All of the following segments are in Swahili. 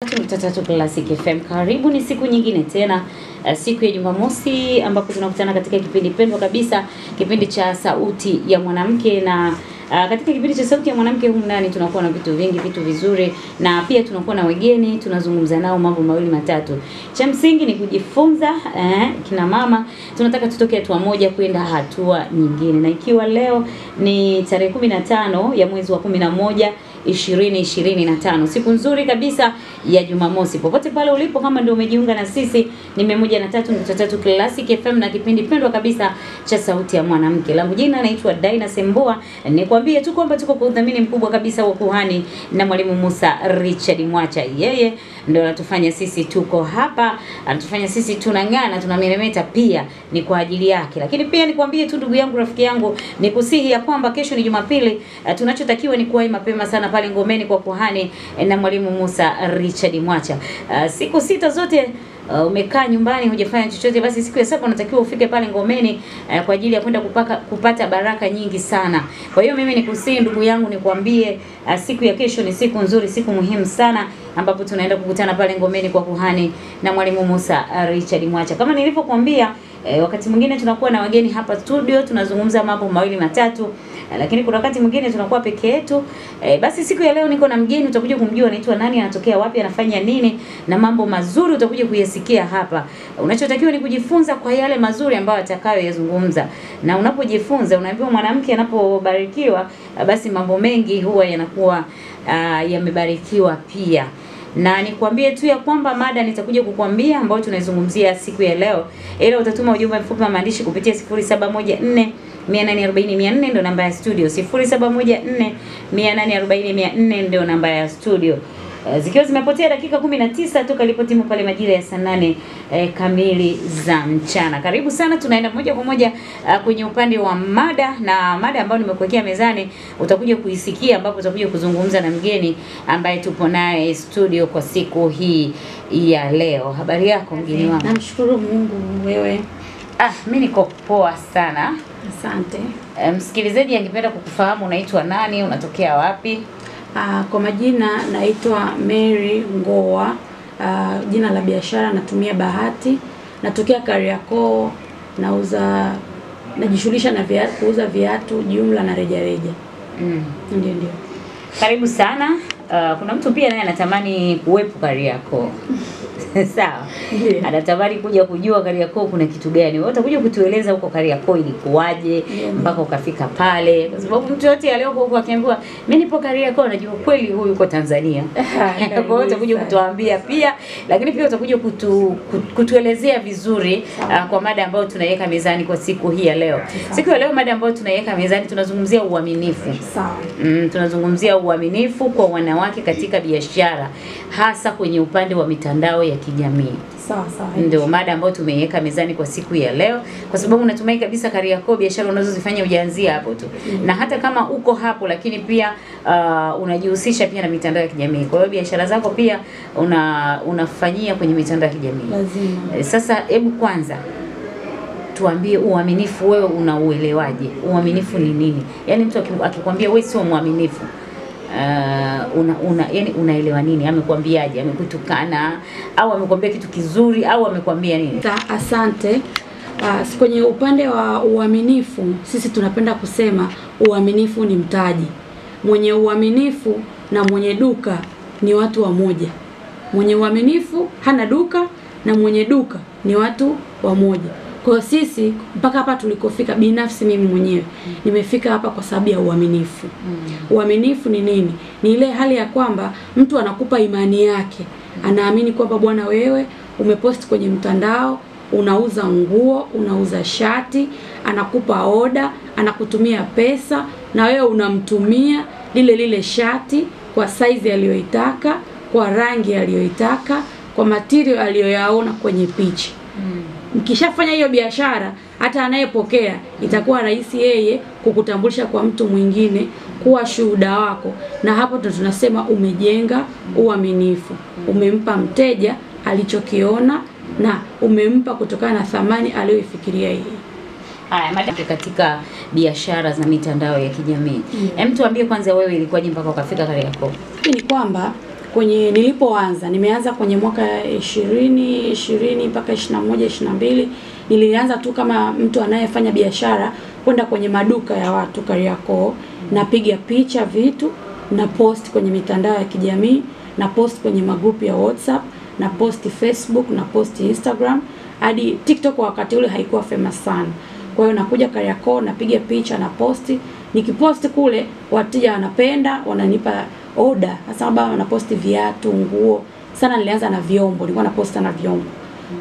Tatu Classic FM. Karibu ni siku nyingine tena, siku ya Jumamosi ambapo tunakutana katika kipindi pendwa kabisa, kipindi cha Sauti ya Mwanamke. Na katika kipindi cha Sauti ya Mwanamke humu ndani tunakuwa na vitu vingi, vitu vizuri, na pia tunakuwa na wageni, tunazungumza nao mambo mawili matatu. Cha msingi ni kujifunza. Kina mama tunataka tutoke hatua moja kwenda hatua nyingine, na ikiwa leo ni tarehe 15 ya mwezi wa 11 2025, siku nzuri kabisa ya Jumamosi. Popote pale ulipo, kama ndio umejiunga na sisi, ni 103.3 Classic FM na kipindi pendwa kabisa cha Sauti ya Mwanamke. Langu jina naitwa Daina Semboa. Nikwambie tu kwamba tuko kwa udhamini mkubwa kabisa wa kuhani na Mwalimu Musa Richard Mwacha. Yeye ndio anatufanya sisi tuko hapa, anatufanya sisi tunang'ana, tunameremeta, pia ni kwa ajili yake. Lakini pia nikwambie tu ndugu yangu, rafiki yangu, nikusihi ya kwamba kesho ni Jumapili, tunachotakiwa ni kuwahi mapema sana pale ngomeni kwa kuhani na Mwalimu Musa Richard Mwacha. Siku sita zote umekaa nyumbani hujafanya chochote, basi siku ya saba unatakiwa ufike pale ngomeni kwa ajili ya kwenda kupata baraka nyingi sana. Kwa hiyo mimi nikusihi ndugu yangu, nikwambie siku ya kesho ni siku nzuri, siku muhimu sana, ambapo tunaenda kukutana pale ngomeni kwa kuhani na Mwalimu Musa Richard Mwacha. Kama nilivyokuambia, wakati mwingine tunakuwa na wageni hapa studio, tunazungumza mambo mawili matatu, lakini kuna wakati mwingine tunakuwa peke yetu. Basi siku ya leo niko na mgeni, utakuja kumjua anaitwa nani, anatokea wapi, anafanya nini, na mambo mazuri utakuja kuyasikia hapa. Unachotakiwa ni kujifunza kwa yale mazuri ambayo atakayoyazungumza, na unapojifunza, unaambiwa mwanamke anapobarikiwa, basi mambo mengi huwa yanakuwa yamebarikiwa pia. Na nikwambie tu ya kwamba mada nitakuja kukuambia ambayo tunaizungumzia siku ya leo, ila utatuma ujumbe mfupi wa maandishi kupitia 0714 840 ndio namba ya studio. 0714 840 ndio namba ya studio. Zikiwa zimepotea dakika 19 toka ilipotimu pale majira ya saa 8 kamili za mchana. Karibu sana, tunaenda moja kwa moja kwenye upande wa mada, na mada ambayo nimekuwekea mezani utakuja kuisikia, ambapo utakuja kuzungumza na mgeni ambaye tupo naye studio kwa siku hii ya leo. Habari yako mgeni wangu? Namshukuru Mungu, wewe? Mimi niko poa sana. Asante. Msikilizaji angependa kukufahamu, unaitwa nani, unatokea wapi? Kwa majina naitwa Mary Ngoa. Jina la biashara natumia Bahati. Natokea Kariakoo, najishughulisha na kuuza viatu jumla na rejareja. Ndio. Karibu sana. Kuna mtu pia naye anatamani kuwepo Kariakoo. Sawa. Yeah. Anatamani kuja kujua Kariakoo kuna kitu gani. Wewe utakuja kutueleza huko Kariakoo ilikuwaje mpaka ukafika pale, kwa sababu mtu yote aliyoko huko akiambiwa mimi nipo Kariakoo anajua kweli huyu yuko Tanzania. Kwa hiyo utakuja kutuambia pia, lakini pia utakuja kutuelezea vizuri kwa mada ambayo tunaiweka mezani kwa siku hii ya leo. Siku ya leo mada ambayo tunaiweka mezani, tunazungumzia uaminifu. Sawa. Tunazungumzia uaminifu kwa wanawake katika biashara, hasa kwenye upande wa mitandao ya kijamii. Sawa. Ndio mada ambayo tumeiweka mezani kwa siku ya leo, kwa sababu natumai kabisa Kariakoo biashara unazozifanya hujaanzia hapo tu. Na hata kama uko hapo, lakini pia unajihusisha pia na mitandao ya kijamii. Kwa hiyo biashara zako pia unafanyia kwenye mitandao ya kijamii. Lazima. Sasa hebu kwanza tuambie, uaminifu wewe unauelewaje? Uaminifu ni nini? Yaani mtu akikwambia wewe sio muaminifu, yani unaelewa nini? Amekwambiaje? Amekutukana au amekwambia kitu kizuri au amekwambia nini? Asante. Kwenye upande wa uaminifu, sisi tunapenda kusema uaminifu ni mtaji. Mwenye uaminifu na mwenye duka ni watu wamoja. Mwenye uaminifu hana duka, na mwenye duka ni watu wamoja. Kwa sisi mpaka hapa tulikofika, binafsi mimi mwenyewe nimefika hapa kwa sababu ya uaminifu. Uaminifu ni nini? Ni ile hali ya kwamba mtu anakupa imani yake. Anaamini kwamba bwana, wewe umepost kwenye mtandao, unauza nguo, unauza shati, anakupa oda, anakutumia pesa, na wewe unamtumia lile shati kwa size aliyoitaka, kwa rangi aliyoitaka, kwa material aliyoyaona kwenye picha. Mkishafanya hiyo biashara, hata anayepokea itakuwa rahisi yeye kukutambulisha kwa mtu mwingine kuwa shuhuda wako, na hapo ndo tunasema umejenga uaminifu. Umempa mteja alichokiona na umempa kutokana na thamani aliyoifikiria yeye. Haya, mada katika biashara za mitandao ya kijamii. Hem, tuambie kwanza wewe ilikuwaje mpaka ukafika Kariakoo? Ni kwamba kwenye nilipoanza, nimeanza kwenye mwaka 2020 mpaka 21 22. Nilianza tu kama mtu anayefanya biashara, kwenda kwenye maduka ya watu Kariakoo, napiga picha vitu, na post kwenye mitandao ya kijamii, na post kwenye magrupu ya WhatsApp, na post Facebook, na post Instagram, hadi TikTok wakati ule haikuwa famous sana. Kwa hiyo nakuja Kariakoo, napiga picha, na posti. Nikiposti kule wateja wanapenda, wananipa order. Hasa baba wanaposti viatu, nguo. Sana nilianza na vyombo, nilikuwa naposta na vyombo.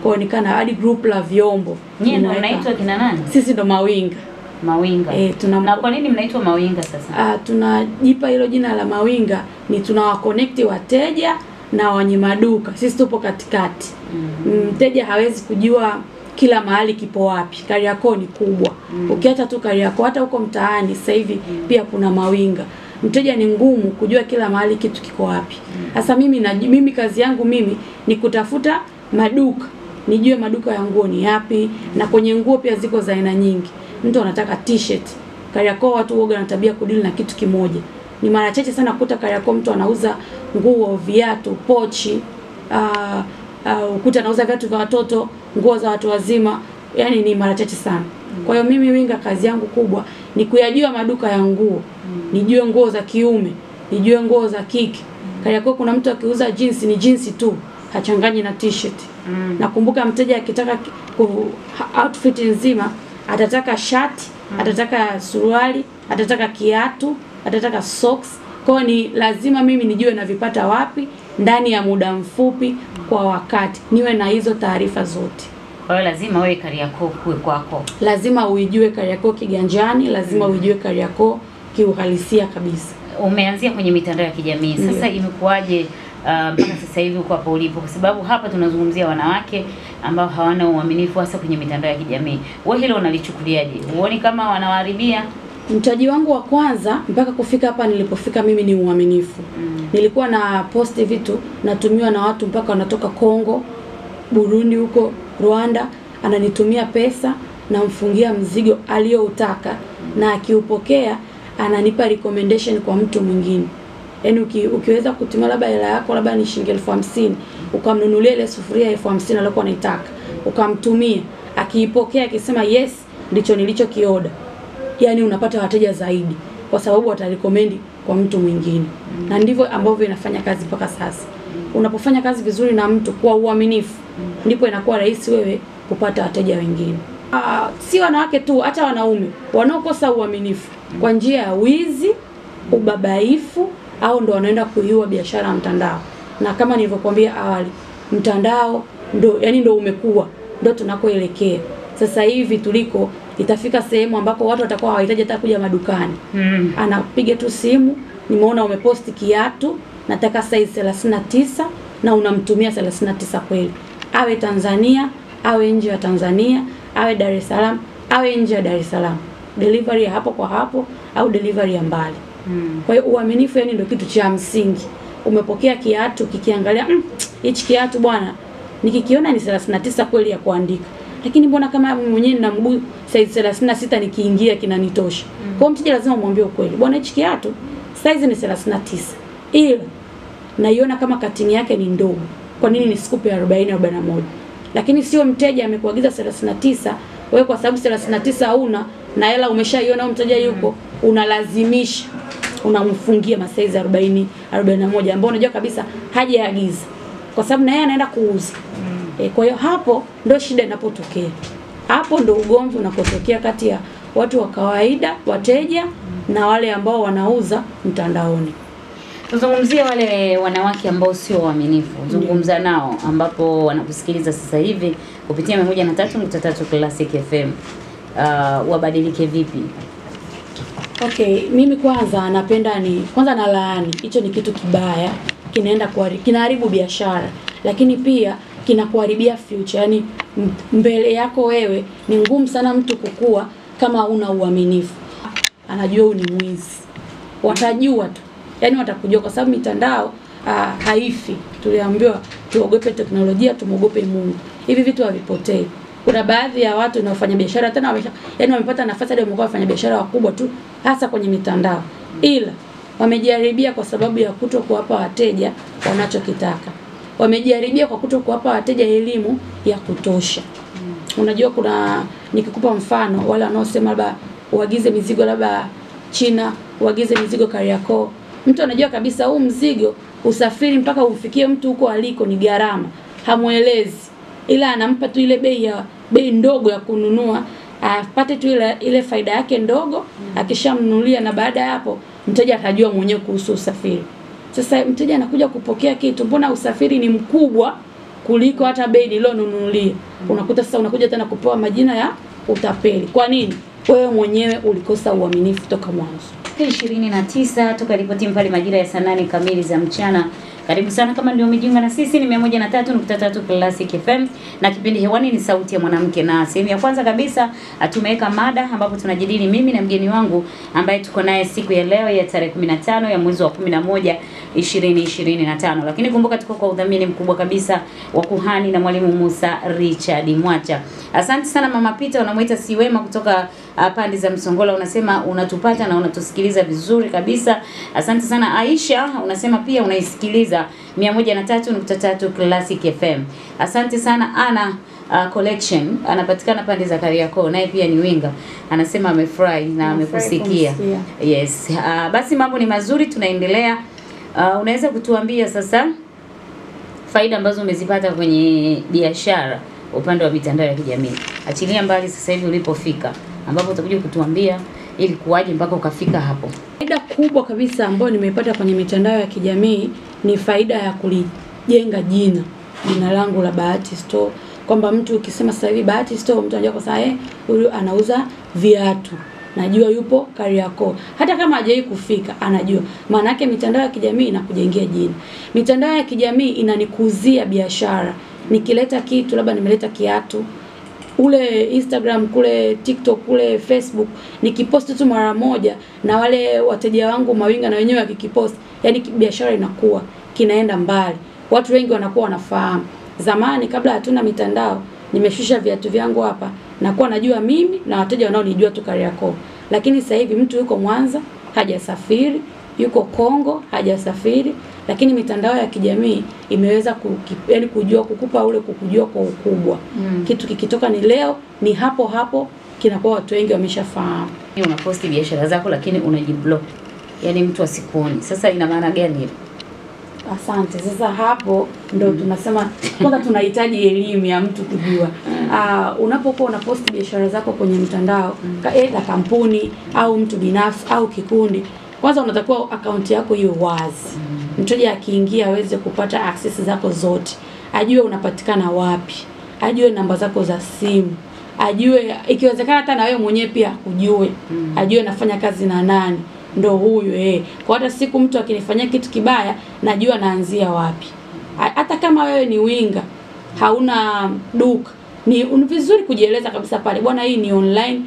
Kwa hiyo nikana hadi group la vyombo. Nyinyi ndio mnaitwa kina nani? Sisi ndo Mawinga. Mawinga. Na kwa nini mnaitwa Mawinga sasa? Tunajipa hilo jina la Mawinga, ni tunawaconnect wateja na wenye maduka. Sisi tupo katikati. Mteja hawezi kujua kila mahali kipo wapi. Kariakoo ni kubwa. Ukiacha tu Kariakoo, hata huko mtaani sasa hivi pia kuna Mawinga. Mteja ni ngumu kujua kila mahali kitu kiko wapi. Sasa mimi kazi yangu ni kutafuta maduka. Nijue maduka ya nguo ni yapi, na kwenye nguo pia ziko za aina nyingi. Mtu anataka t-shirt. Kariakoo watu woga na tabia kudili na kitu kimoja. Ni mara chache sana kukuta Kariakoo mtu anauza nguo, viatu, pochi, ukuta anauza viatu vya watoto, nguo za watu wazima, yani ni mara chache sana. Kwa hiyo mimi Winga kazi yangu kubwa ni kuyajua maduka ya nguo. Nijue nguo za kiume, nijue nguo za kike. Kariakoo kuna mtu akiuza jeans ni jeans tu, hachanganyi na t-shirt. Nakumbuka mteja akitaka outfit nzima, atataka shati, atataka suruali, atataka kiatu, atataka socks. Kwa ni lazima mimi nijue na vipata wapi ndani ya muda mfupi, kwa wakati. Niwe na hizo taarifa zote. Kwa hiyo lazima wewe Kariakoo kuwe kwako. Lazima uijue Kariakoo kiganjani, lazima uijue Kariakoo kiuhalisia kabisa. Umeanzia kwenye mitandao ya kijamii. Sasa imekuaje mpaka sasa hivi uko hapo ulipo? Kwa sababu hapa tunazungumzia wanawake ambao hawana uaminifu hasa kwenye mitandao ya kijamii. Wewe hilo unalichukuliaje? Huoni kama wanawaharibia? Mtaji wangu wa kwanza mpaka kufika hapa nilipofika mimi ni uaminifu. Nilikuwa na posti vitu natumiwa na watu mpaka wanatoka Kongo, Burundi, huko Rwanda, ananitumia pesa, na mfungia mzigo aliyoutaka, na akiupokea ananipa recommendation kwa mtu mwingine. Yaani ukiweza kutumia labda hela yako labda ni shilingi 50,000, ukamnunulia ile sufuria 50,000 aliyokuwa anaitaka, ukamtumia, akiipokea akisema yes ndicho nilichokioda, yani unapata wateja zaidi kwa sababu watarecommend kwa mtu mwingine. Na ndivyo ambavyo inafanya kazi mpaka sasa. Unapofanya kazi vizuri na mtu kwa uaminifu, ndipo inakuwa rahisi wewe kupata wateja wengine. Si wanawake tu, hata wanaume wanaokosa uaminifu kwa njia ya wizi, ubabaifu, au ndo wanaenda kuiua biashara mtandao. Na kama nilivyokuambia awali, mtandao ndo umekuwa, ndo tunakoelekea. Sasa hivi tuliko itafika sehemu ambako watu watakuwa hawahitaji hata kuja madukani. Anapiga tu simu, nimeona umeposti kiatu, nataka size 39, na unamtumia 39 kweli. Awe Tanzania, awe nje ya Tanzania, awe Dar es Salaam, awe nje ya Dar es Salaam. Delivery ya hapo kwa hapo au delivery ya mbali. Kwa hiyo uaminifu ndio kitu cha msingi. Umepokea kiatu, kikiangalia hichi kiatu bwana, nikikiona ni 39 kweli ya kuandika. Lakini mbona kama mwenyewe nina mguu size 36 nikiingia kinanitosha. Kwa mteja lazima umwambie ukweli. Bwana hichi kiatu size ni 39. Ila naiona kama cutting yake ni ndogo. Kwa nini nisikupe 40 41? Lakini sio mteja amekuagiza 39, wewe kwa sababu 39 hauna na hela umeshaiona au mteja yuko, unalazimisha unamfungia masize 40 41 ambao unajua kabisa hajaagiza, kwa sababu na yeye anaenda kuuza. Kwa hiyo hapo ndo shida inapotokea. Hapo ndo ugomvi unakotokea kati ya watu wa kawaida, wateja, na wale ambao wanauza mtandaoni. Tuzungumzie wale wanawake ambao sio waaminifu. Zungumza nao ambapo wanakusikiliza sasa hivi kupitia 103.3 Classic FM. Wabadilike vipi? Okay, mimi kwanza napenda kwanza nalaani. Hicho ni kitu kibaya, kinaharibu biashara, lakini pia kinakuharibia future. Yaani mbele yako wewe ni ngumu sana mtu kukua kama una uaminifu. Anajua huyu ni mwizi. Watajua tu. Yaani watakujua kwa sababu mitandao haifi. Tuliambiwa tuogope teknolojia, tumogope Mungu. Hivi vitu havipotei. Kuna baadhi ya watu wanaofanya biashara tena wamepata nafasi hadi wamekuwa wafanya biashara wakubwa tu hasa kwenye mitandao. Ila Wamejiharibia kwa sababu ya kuto kuwapa wateja wanachokitaka. Wamejiharibia kwa kuto kuwapa wateja elimu ya kutosha. Unajua nikikupa mfano, wale wanaosema labda uagize mizigo labda China, uagize mizigo Kariakoo. Mtu anajua kabisa huu mzigo usafiri mpaka ufikie mtu huko aliko ni gharama. Hamuelezi. Ila anampa tu ile bei ndogo ya kununua, apate tu ile faida yake ndogo, akishamnunulia, na baada ya hapo mteja atajua mwenyewe kuhusu usafiri. Sasa mteja anakuja kupokea kitu, mbona usafiri ni mkubwa kuliko hata bei niliyonunulia. Unakuta sasa unakuja tena kupewa majina ya utapeli. Kwa nini? Wewe mwenyewe ulikosa uaminifu toka mwanzo. 29 toka ripoti mpali majira ya saa 8 kamili za mchana. Karibu sana kama ndio umejiunga na sisi, ni 103.3 Classic FM na kipindi hewani ni sauti ya mwanamke, na sehemu ya kwanza kabisa tumeweka mada ambapo tunajadili mimi na mgeni wangu ambaye tuko naye siku ya leo ya tarehe 15 ya mwezi wa 11 2025. Lakini kumbuka tuko kwa udhamini mkubwa kabisa wa Kuhani na Mwalimu Musa Richard Mwacha. Asante sana Mama Peter, unamuita Siwema kutoka pande za Msongola, unasema unatupata na unatusikiliza vizuri kabisa. Asante sana Aisha, unasema pia unaisikiliza 103.3 Classic FM. Asante sana Ana Collection, anapatikana pande za Kariakoo, naye pia ni winga. Anasema amefurahi na amekusikia. Yes. Basi mambo ni mazuri, tunaendelea. Unaweza kutuambia sasa faida ambazo umezipata kwenye biashara upande wa mitandao ya kijamii? Achilia mbali sasa hivi ulipofika, ambapo utakuja kutuambia ili kuwaje mpaka ukafika hapo. Faida kubwa kabisa ambayo nimeipata kwenye mitandao ya kijamii ni faida ya kulijenga jina langu la Bahati Store, kwamba mtu ukisema sasa hivi Bahati Store, mtu anajua kwa sasa huyu anauza viatu, najua yupo Kariakoo. Hata kama hajawahi kufika anajua. Maana yake mitandao ya kijamii inakujengea jina. Mitandao ya kijamii inanikuzia biashara. Nikileta kitu, labda nimeleta kiatu, ule Instagram, kule TikTok, kule Facebook, nikipost tu mara moja na wale wateja wangu mawinga na wenyewe wakikipost, yani biashara inakuwa kinaenda mbali. Watu wengi wanakuwa wanafahamu. Zamani kabla hatuna mitandao, nimeshusha viatu vyangu hapa, nakuwa najua mimi na wateja wanaonijua tu Kariakoo. Lakini sasa hivi mtu yuko Mwanza, hajasafiri, yuko Kongo, hajasafiri, lakini mitandao ya kijamii imeweza kukupa kukujua kwa ukubwa. Kitu kikitoka ni leo, ni hapo hapo kinakuwa watu wengi wameshafahamu. Unaposti biashara zako lakini unajiblock, yani mtu asikuoni. Sasa ina maana gani hiyo? Asante. Sasa hapo ndo tunasema kwanza tunahitaji elimu ya mtu kujua. Unapokuwa unaposti biashara zako kwenye mtandao, aidha kampuni au mtu binafsi au kikundi, kwanza unatakiwa akaunti yako iwe wazi. Mteja akiingia aweze kupata access zako zote. Ajue unapatikana wapi. Ajue namba zako za simu. Ajue ikiwezekana hata na wewe mwenyewe pia kujue. Ajue nafanya kazi na nani. Ndo huyu Kwa hata siku mtu akinifanyia kitu kibaya, najua naanzia wapi. Hata kama wewe ni winga, hauna duka, ni vizuri kujieleza kabisa pale, bwana, hii ni online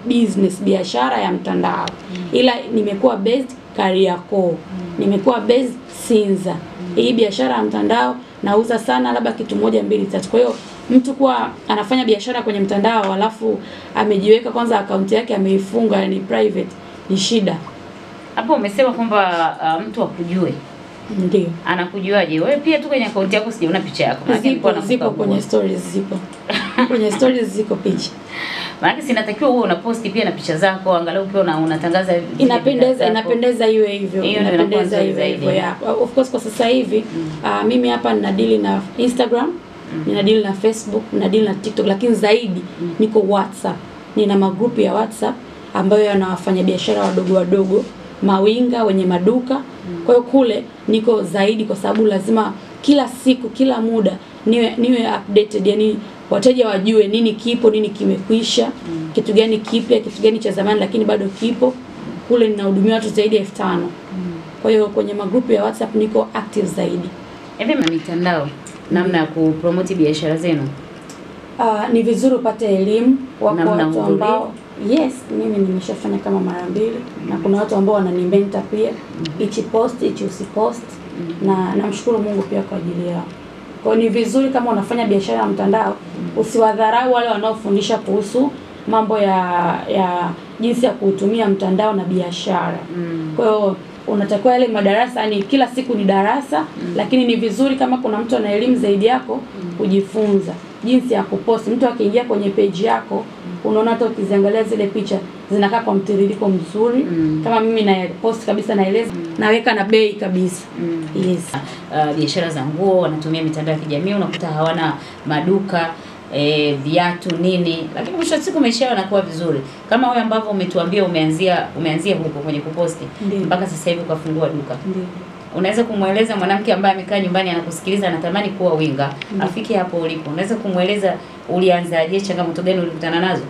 business, biashara ya mtandao. Ila nimekuwa based Kariakoo. Nimekuwa based Sinza. Hii biashara ya mtandao nauza sana labda kitu 1 2 3. Kwa hiyo mtu kwa anafanya biashara kwenye mtandao alafu amejiweka kwanza akaunti yake ameifunga, ni private, ni shida. Hapo umesema kwamba mtu akujue. Ndio. Anakujuaje? Wewe pia tu kwenye akaunti yako sijaona picha yako. Zipo kwenye stories zipo. Kwenye stories ziko picha. Maana sinatakiwa uwe unaposti pia na picha zako, angalau pia unatangaza. Inapendeza iwe hivyo. Inapendeza iwe hivyo. Of course kwa sasa hivi mimi hapa nina deal na Instagram, nina deal na Facebook, nina deal na TikTok, lakini zaidi niko WhatsApp. Nina magrupu ya WhatsApp ambayo yanawafanya biashara wadogo, mawinga, wenye maduka. Kwa hiyo kule niko zaidi kwa sababu lazima kila siku, kila muda niwe updated, yani wateja wajue nini kipo, nini kimekwisha, kitu gani kipya, kitu gani cha zamani lakini bado kipo. Kule ninahudumia watu zaidi ya 5,000. Kwa hiyo kwenye magrupu ya WhatsApp niko active zaidi. Hivi mitandao, namna ya kupromote biashara zenu? Ni vizuri upate elimu kwa watu ambao mimi nimeshafanya kama mara 2 na kuna watu ambao wananimenta pia, ichi post ichi usipost, na namshukuru Mungu pia kwa ajili yao. Kwa ni vizuri kama unafanya biashara ya mtandao, usiwadharau wale wanaofundisha kuhusu mambo ya jinsi ya kutumia mtandao na biashara. Kwa hiyo unatakiwa yale madarasa ni kila siku ni darasa, lakini ni vizuri kama kuna mtu ana elimu zaidi yako kujifunza jinsi ya kupost. Mtu akiingia kwenye page yako unaona hata ukiziangalia zile picha zinakaa kwa mtiririko mzuri. Kama mimi na post kabisa naeleza, naweka na bei kabisa. Yes. Biashara za nguo wanatumia mitandao ya kijamii, unakuta hawana maduka, viatu nini, lakini mwisho wa siku maisha yao yanakuwa vizuri. Kama wewe ambavyo umetuambia umeanzia huko kwenye kuposti mpaka sasa hivi ukafungua duka. Ndiyo. Unaweza kumweleza mwanamke ambaye amekaa nyumbani anakusikiliza anatamani kuwa winga, afike hapo ulipo. Unaweza kumweleza ulianzaje, changamoto gani ulikutana nazo?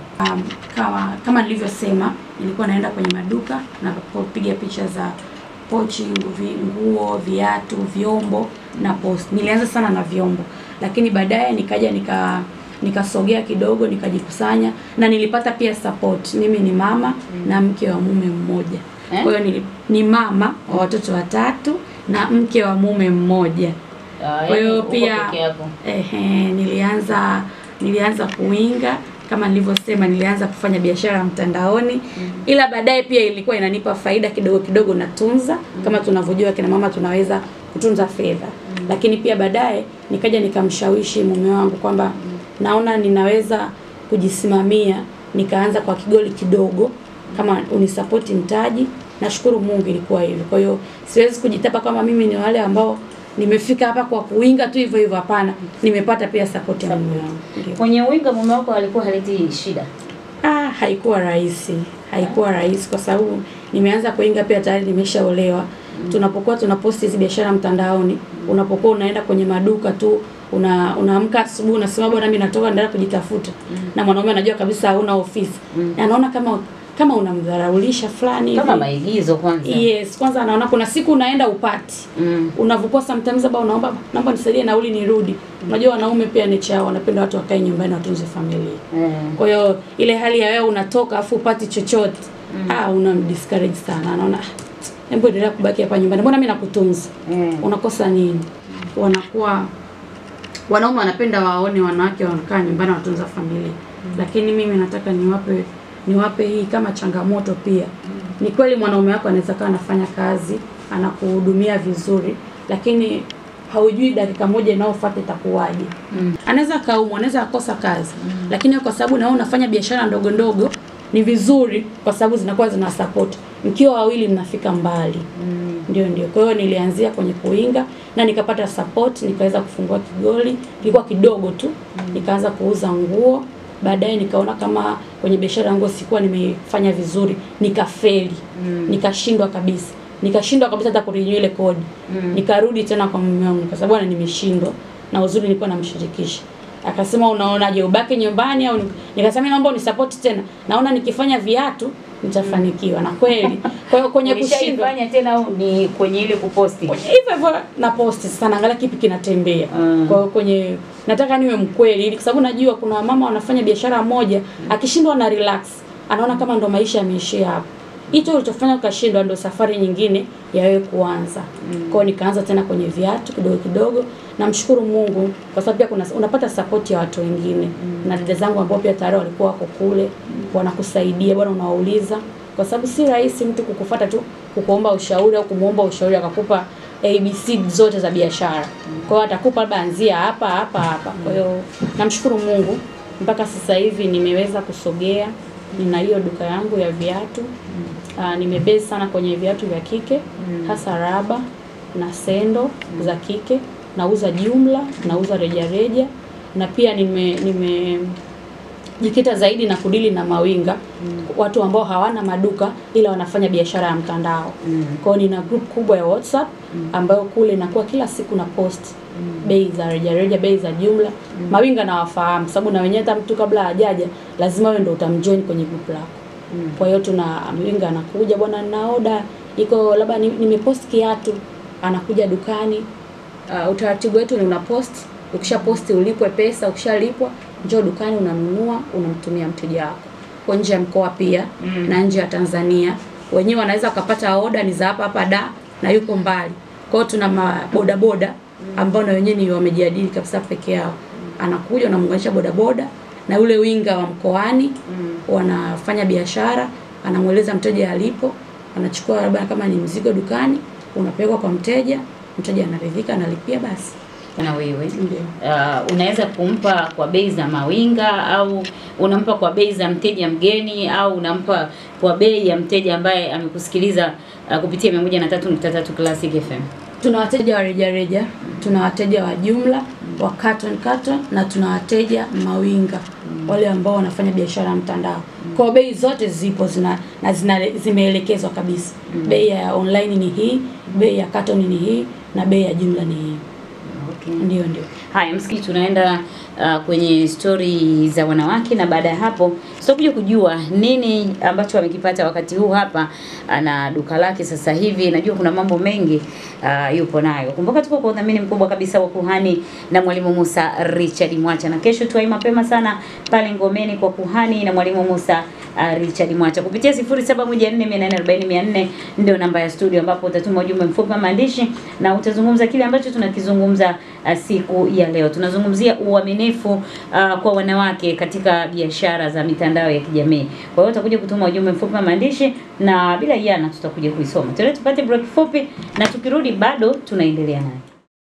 Kama nilivyosema, nilikuwa naenda kwenye maduka na kupiga picha za pochi, nguo, viatu, vyombo na post. Nilianza sana na vyombo, lakini baadaye nikaja nikasogea kidogo, nikajikusanya na nilipata pia support. Mimi ni mama na mke wa mume mmoja. Kwa hiyo ni mama wa watoto 3 na mke wa mume mmoja. Kwa hiyo pia nilianza kuwinga, kama nilivyosema nilianza kufanya biashara mtandaoni. Ila baadaye pia ilikuwa inanipa faida kidogo kidogo, natunza. Kama tunavyojua kina mama tunaweza kutunza fedha. Lakini pia baadaye nikaja nikamshawishi mume wangu kwamba naona ninaweza kujisimamia, nikaanza kwa kigoli kidogo, kama unisapoti mtaji. Nashukuru Mungu ilikuwa hivyo. Kwa hiyo siwezi kujitapa kama mimi ni wale ambao nimefika hapa kwa kuwinga tu hivyo hivyo, hapana. Nimepata pia support ya mume wangu. Kwenye uwinga mume wako alikuwa haleti shida? Haikuwa rahisi. Haikuwa rahisi kwa sababu nimeanza kuwinga pia tayari nimeshaolewa. Tunapokuwa tunaposti hizi biashara mtandaoni, unapokuwa unaenda kwenye maduka tu, unaamka asubuhi unasema bwana mimi natoka ndaenda kujitafuta. Na mwanaume anajua kabisa hauna ofisi. Na anaona kama unamdharaulisha fulani hivi. Kama maigizo kwanza. Yes, kwanza anaona kuna siku unaenda upati. Unavuka sometimes baba naomba nisaidie nauli nirudi. Unajua wanaume pia ni chao, wanapenda watu wakae nyumbani watunze familia. Kwa hiyo ile hali ya wewe unatoka afu upati chochote, unamdiscourage sana. Anaona hebu endelea kubaki hapa nyumbani. Mbona mimi nakutunza? Unakosa nini? Wanaume wanapenda waone wanawake wanakaa nyumbani watunza familia. Lakini mimi nataka niwape hii kama changamoto pia. Ni kweli mwanaume wako anaweza kaa anafanya kazi, anakuhudumia vizuri, lakini haujui dakika moja inayofuata itakuwaje. Anaweza kaumwa, anaweza akosa kazi. Lakini kwa sababu na wewe unafanya biashara ndogo ndogo, ni vizuri kwa sababu zinakuwa zina support. Mkiwa wawili mnafika mbali. Ndio. Kwa hiyo nilianzia kwenye kuinga na nikapata support, nikaweza kufungua kigoli, kilikuwa kidogo tu. Nikaanza kuuza nguo. Baadaye nikaona kama kwenye biashara yangu sikuwa nimefanya vizuri, nikafeli. Nikashindwa kabisa. Hata kurenew ile kodi. Nikarudi tena kwa mume wangu kwa sababu nimeshindwa na uzuri nilikuwa namshirikisha. Akasema unaonaje ubaki nyumbani au nikasema naomba unisupport tena. Naona nikifanya viatu nitafanikiwa na kweli. Kwa hiyo kwenye kushindwa tena au ni kwenye ile kuposti. Hivyo na posti sana angalia kipi kinatembea. Kwa hiyo kwenye nataka niwe mkweli ili kwa sababu najua kuna mama wanafanya biashara moja akishindwa na relax. Anaona kama ndo maisha yameishia hapo. Hicho ulichofanya ukashindwa ndo safari nyingine ya wewe kuanza. Kwa hiyo nikaanza tena kwenye viatu kidogo kidogo. Namshukuru Mungu kwa sababu pia unapata support ya watu wengine. Na dada zangu ambao pia tayari walikuwa wako kule wanakusaidia, bwana unawauliza kwa sababu si rahisi mtu kukufuata tu kukuomba ushauri au kumuomba ushauri akakupa ABC zote za biashara. Kwa hiyo atakupa labda anzia hapa. Kwa hiyo namshukuru Mungu mpaka sasa hivi nimeweza kusogea. Nina hiyo duka yangu ya viatu. Nimebase sana kwenye viatu vya kike, hasa raba na sendo za kike. Nauza jumla, nauza rejareja na pia jikita zaidi na kudili na mawinga. Watu ambao hawana maduka ila wanafanya biashara ya mtandao. Kwa hiyo nina group kubwa ya WhatsApp ambayo kule inakuwa kila siku na post bei za rejareja, bei za jumla. Mawinga na wafahamu sababu na wenyewe hata mtu kabla hajaja lazima wewe ndio utamjoin kwenye group lako. Kwa hiyo tuna mawinga anakuja bwana na order iko labda nimepost kiatu, anakuja dukani. Utaratibu wetu ni unapost, ukisha posti ulipwe pesa, ukishalipwa njoo dukani unanunua, unamtumia mteja wako. Kwa nje ya mkoa pia na nje ya Tanzania. Wenyewe wanaweza kupata order ni za hapa da na yuko mbali. Kwa hiyo tuna boda boda ambao na wenyewe ni wamejiadili kabisa peke yao. Anakuja unamuunganisha boda boda na yule winga wa mkoani, wanafanya biashara, anamueleza mteja alipo, anachukua labda kama ni mzigo dukani, unapelekwa kwa mteja, mteja anaridhika, analipia basi. Na wewe unaweza kumpa kwa bei za mawinga, au unampa kwa bei za mteja mgeni, au unampa kwa bei ya mteja ambaye amekusikiliza kupitia 103.3 Classic FM? Tuna wateja wa reja, tuna wateja wa jumla, wa carton na tuna wateja mawinga, wale ambao wanafanya biashara mtandao. Kwa bei zote zipo zimeelekezwa kabisa. Bei ya online ni hii, bei ya carton ni hii, na bei ya jumla ni hii. Okay. Ndio. Haya msikilizaji, tunaenda kwenye story za wanawake, na baada ya hapo tutakuja kujua nini ambacho amekipata wakati huu hapa ana duka lake sasa hivi. Najua kuna mambo mengi yupo nayo. Kumbuka tuko kwa udhamini mkubwa kabisa wa Kuhani na Mwalimu Musa Richard Mwacha, na kesho tuwai mapema sana pale Ngomeni kwa Kuhani na Mwalimu Musa Richard Mwacha kupitia 0714440400 ndio namba ya studio, ambapo utatuma ujumbe mfupi wa maandishi na utazungumza kile ambacho tunakizungumza siku ya leo. Tunazungumzia uaminifu kwa wanawake katika biashara za mitandao ya kijamii. Kwa hiyo utakuja kutuma ujumbe mfupi wa maandishi na bila yana tutakuja kuisoma. Tupate break fupi, na tukirudi bado tunaendelea naye.